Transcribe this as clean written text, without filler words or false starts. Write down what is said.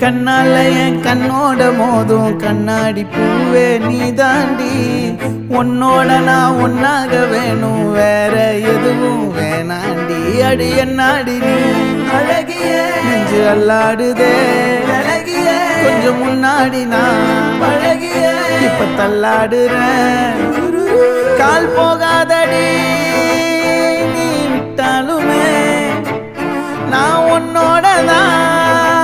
கண்ணால என் கண்ணோட மோதும் கண்ணாடி பூவே நீ தாண்டி உன்னோட நான் ஒன்னாக வேணும் வேற எதுவும் வேணாண்டி அடி என்னாடி நீ அழகிய நெஞ்சு அல்லாடுதே அழகிய கொஞ்சம் முன்னாடி நான் அழகிய இப்ப தள்ளாடுறேன் கால் போகாதடி நீ விட்டாலுமே நான் உன்னோட தான்